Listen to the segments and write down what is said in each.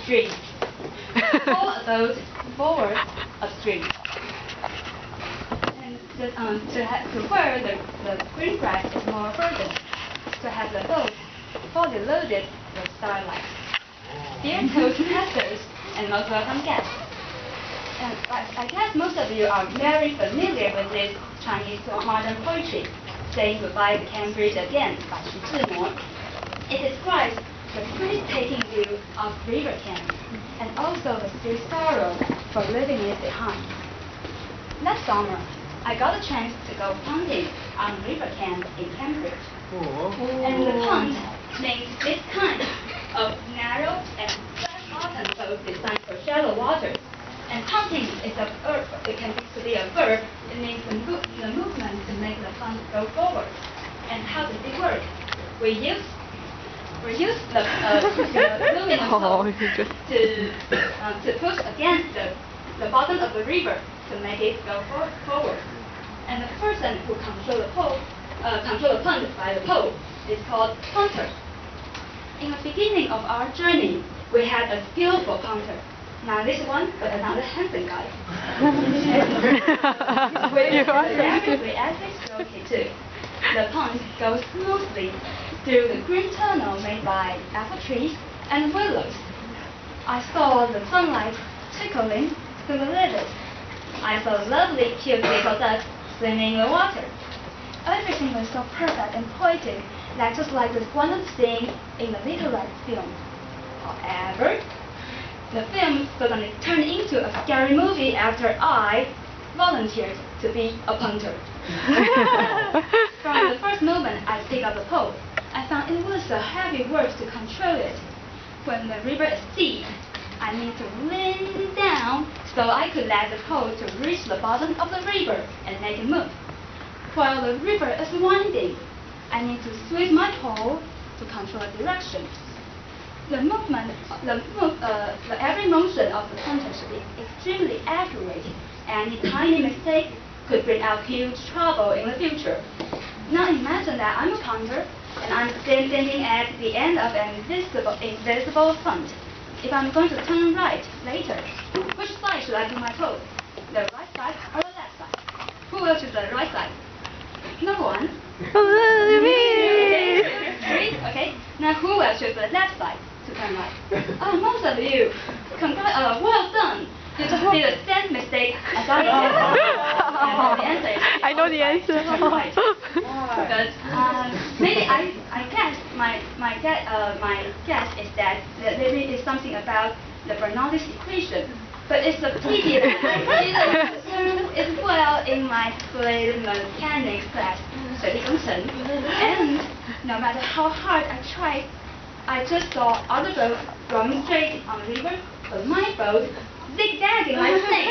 stream. Pull a boat forward upstream. And to where the green grass is more further, to have the boat fully loaded with starlight. Dear Toastmasters and most welcome guests. And I guess most of you are very familiar with this Chinese modern poetry, Saying Goodbye to Cambridge Again by Xu Zhimo. It describes the breathtaking view of River Cam and also the still sorrow for leaving it behind. Last summer, I got a chance to go punting on River Cam in Cambridge. And the punt means this kind of narrow and flat-bottomed boat designed for shallow waters. And punting is a verb. It can be a verb. It means the movement to make the punt go forward. And how does it work? We use the moving the boat to push against the bottom of the river to make it go forward. And the person who control the punt by the pole is called punter. In the beginning of our journey, we had a skillful punter. Now this one, but another handsome guy. With the average stroke too. The punt goes smoothly through the green tunnel made by apple trees and willows. I saw the sunlight trickling through the leaves. I saw lovely cute little ducks swimming in the water. Everything was so perfect and poetic that just like this one scene in the literary film. However, the film suddenly turned into a scary movie after I volunteered to be a punter. From the first moment I picked up the pole, I found it was a heavy work to control it. When the river is deep, I need to lean down so I could let the pole to reach the bottom of the river and make it move. While the river is winding, I need to swing my pole to control the direction. Every motion of the punter should be extremely accurate. Any tiny mistake could bring out huge trouble in the future. Now imagine that I'm a punter and I'm standing at the end of an invisible punt. If I'm going to turn right later, which side should I put my pole? The right side or the left side? Who will choose the right side? No one. Okay. Now who will choose the left side to turn right? Most of you. Well done. You just did the same mistake as I did. The answer is I know the answer. Right. But maybe I guess my guess is that maybe it's something about the Bernoulli's equation. But it's a pity that I didn't learn it well in my fluid mechanics class, 水力工程. And no matter how hard I tried, I just saw other boats rowing straight on the river, but my boat zigzagging like a snake.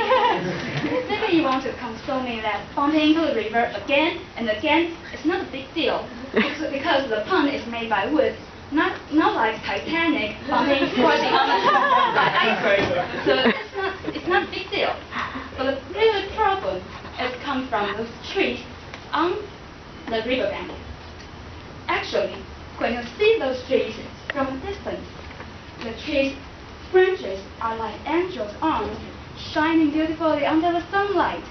Maybe you want to console me that bumping into the river again and again is not a big deal, because the punt is made by wood. Not like Titanic bumping crossing on the iceberg. So it's not a big deal. But the real problem comes from those trees on the riverbank. Actually, when you see those trees from a distance, the trees' branches are like angels' arms shining beautifully under the sunlight.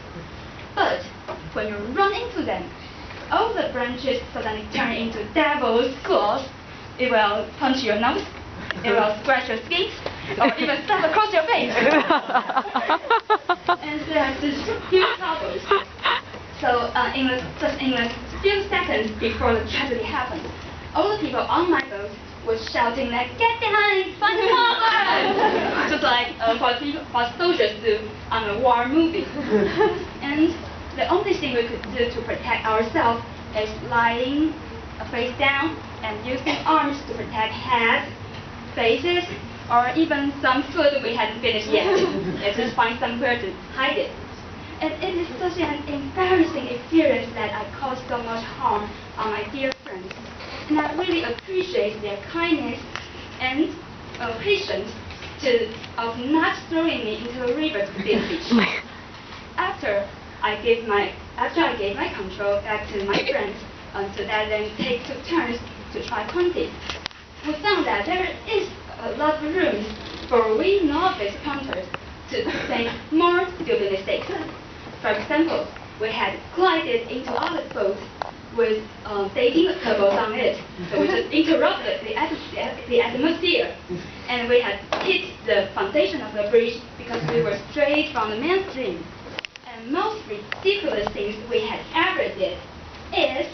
But when you run into them, all the branches suddenly turn into devil's claws. It will punch your nose, it will scratch your skin, or even slap across your face. And there are just huge troubles. So just in a few seconds before the tragedy happened, all the people on my boat were shouting like, "Get behind, find the power!" Just like what soldiers do on a war movie. And the only thing we could do to protect ourselves is lying face down and using arms to protect heads, faces, or even some food we hadn't finished yet. And just find somewhere to hide it. And it is such an embarrassing experience that I caused so much harm on my dear friends. And I really appreciate their kindness and patience of not throwing me into the river to the beach. After I gave my control back to my friends, so that then took turns to try punting, we found that there is a lot of room for we novice punters to make more stupid mistakes. For example, we had glided into other boats with dating tables on it, so we just interrupted the atmosphere, and we had hit the foundation of the bridge because we were straight from the mainstream. And most ridiculous things we had ever did is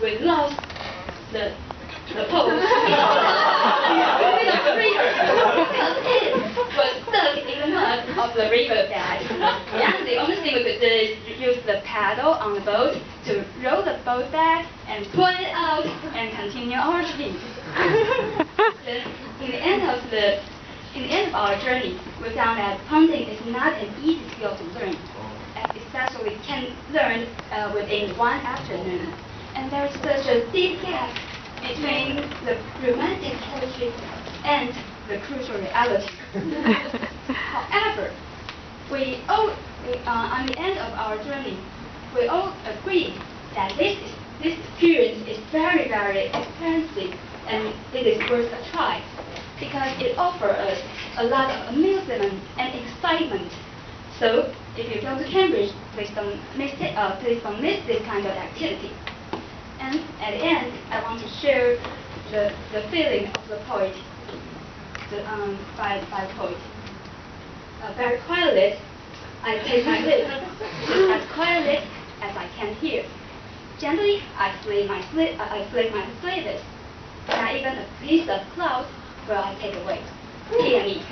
we lost the pole with a river because it was stuck in the mud of the river bed. And the only thing we could do is use the paddle on the boat to row the boat back and pull it out and continue our trip. Then, in the end of our journey, we found that punting is not an easy skill to learn, especially can learn within one afternoon. And there is such a deep gap between the romantic poetry and the crucial reality. However, on the end of our journey, we all agree that this experience is very, very expensive, and it is worth a try because it offers us a lot of amusement and excitement. So, if you go to Cambridge, please don't miss this kind of activity. And at the end, I want to share the feeling of the poet, by the poet. Very quietly, I take my lips, as quietly as I can hear. Gently, I flick my sleeves. Not even a piece of cloth will I take away. Hear me.